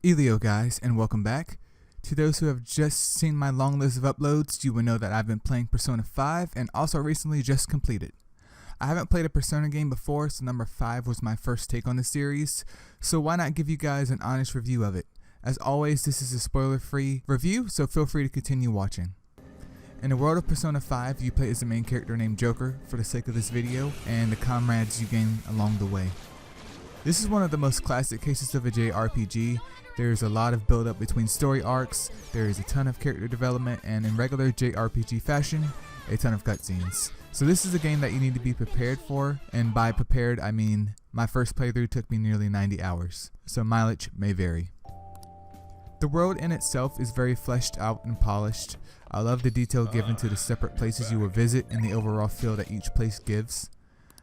Elio guys, and welcome back. To those who have just seen my long list of uploads, you will know that I've been playing Persona 5 and also recently just completed. I haven't played a Persona game before, so number 5 was my first take on the series, so why not give you guys an honest review of it. As always, this is a spoiler-free review, so feel free to continue watching. In the world of Persona 5, you play as the main character named Joker for the sake of this video, and the comrades you gain along the way. This is one of the most classic cases of a JRPG. There's a lot of build up between story arcs, there is a ton of character development, and in regular JRPG fashion, a ton of cutscenes. So this is a game that you need to be prepared for, and by prepared I mean my first playthrough took me nearly 90 hours, so mileage may vary. The world in itself is very fleshed out and polished. I love the detail given to the separate places you will visit and the overall feel that each place gives.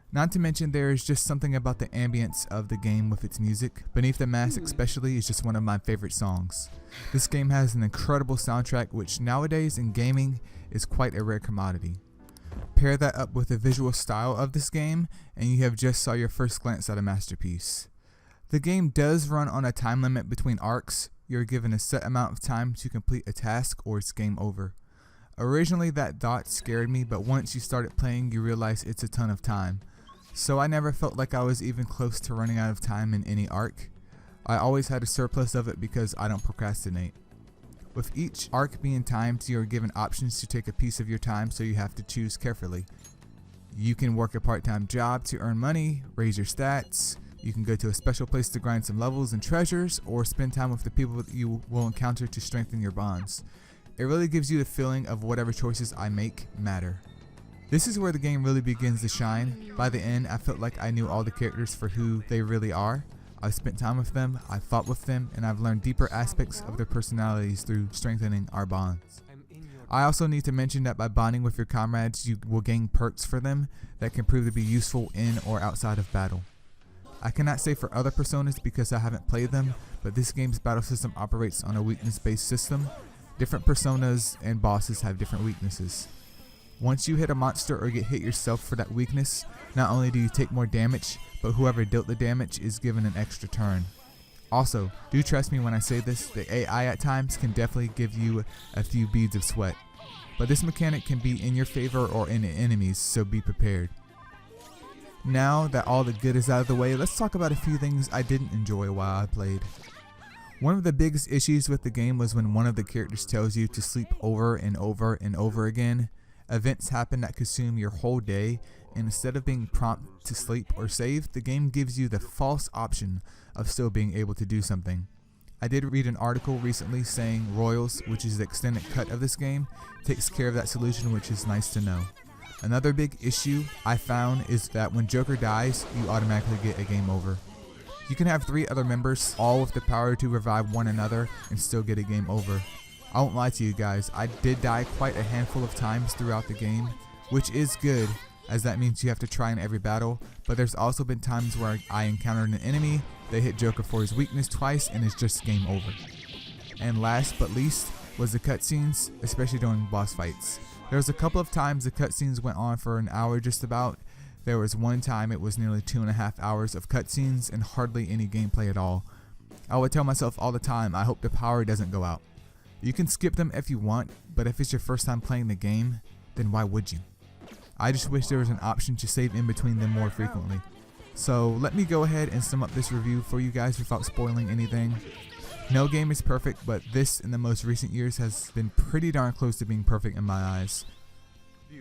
Not to mention there is just something about the ambience of the game with its music. Beneath the Mask especially is just one of my favorite songs. This game has an incredible soundtrack which nowadays in gaming is quite a rare commodity. Pair that up with the visual style of this game and you have just saw your first glance at a masterpiece. The game does run on a time limit between arcs. You're given a set amount of time to complete a task or it's game over. Originally that thought scared me, but once you started playing you realize it's a ton of time. So I never felt like I was even close to running out of time in any arc. I always had a surplus of it because I don't procrastinate. With each arc being timed, you are given options to take a piece of your time, so you have to choose carefully. You can work a part-time job to earn money, raise your stats, you can go to a special place to grind some levels and treasures, or spend time with the people that you will encounter to strengthen your bonds. It really gives you the feeling of whatever choices I make matter. This is where the game really begins to shine. By the end, I felt like I knew all the characters for who they really are. I've spent time with them, I've fought with them, and I've learned deeper aspects of their personalities through strengthening our bonds. I also need to mention that by bonding with your comrades, you will gain perks for them that can prove to be useful in or outside of battle. I cannot say for other Personas because I haven't played them, but this game's battle system operates on a weakness-based system. Different Personas and bosses have different weaknesses. Once you hit a monster or get hit yourself for that weakness, not only do you take more damage, but whoever dealt the damage is given an extra turn. Also, do trust me when I say this, the AI at times can definitely give you a few beads of sweat. But this mechanic can be in your favor or in the enemies, so be prepared. Now that all the good is out of the way, let's talk about a few things I didn't enjoy while I played. One of the biggest issues with the game was when one of the characters tells you to sleep over and over and over again. Events happen that consume your whole day, and instead of being prompt to sleep or save, the game gives you the false option of still being able to do something. I did read an article recently saying Royals, which is the extended cut of this game, takes care of that solution, which is nice to know. Another big issue I found is that when Joker dies, you automatically get a game over. You can have 3 other members, all with the power to revive one another, and still get a game over. I won't lie to you guys, I did die quite a handful of times throughout the game, which is good, as that means you have to try in every battle, but there's also been times where I encountered an enemy, they hit Joker for his weakness twice, and it's just game over. And last but least was the cutscenes, especially during boss fights. There was a couple of times the cutscenes went on for an hour just about. There was one time it was nearly 2.5 hours of cutscenes and hardly any gameplay at all. I would tell myself all the time, I hope the power doesn't go out. You can skip them if you want, but if it's your first time playing the game, then why would you? I just wish there was an option to save in between them more frequently. So let me go ahead and sum up this review for you guys without spoiling anything. No game is perfect, but this in the most recent years has been pretty darn close to being perfect in my eyes.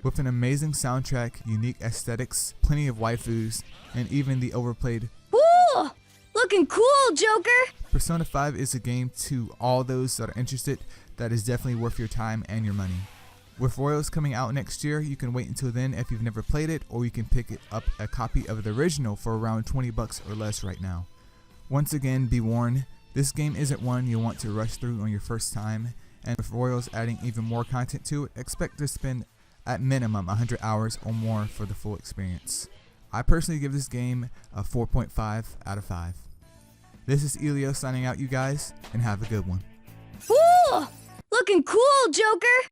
With an amazing soundtrack, unique aesthetics, plenty of waifus, and even the overplayed Ooh, looking cool, Joker! Persona 5 is a game to all those that are interested that is definitely worth your time and your money. With Royals coming out next year, you can wait until then if you've never played it, or you can pick up a copy of the original for around 20 bucks or less right now. Once again, be warned, this game isn't one you'll want to rush through on your first time, and with Royals adding even more content to it, expect to spend at minimum 100 hours or more for the full experience. I personally give this game a 4.5 out of 5. This is Elio signing out, you guys, and have a good one. Ooh, looking cool, Joker!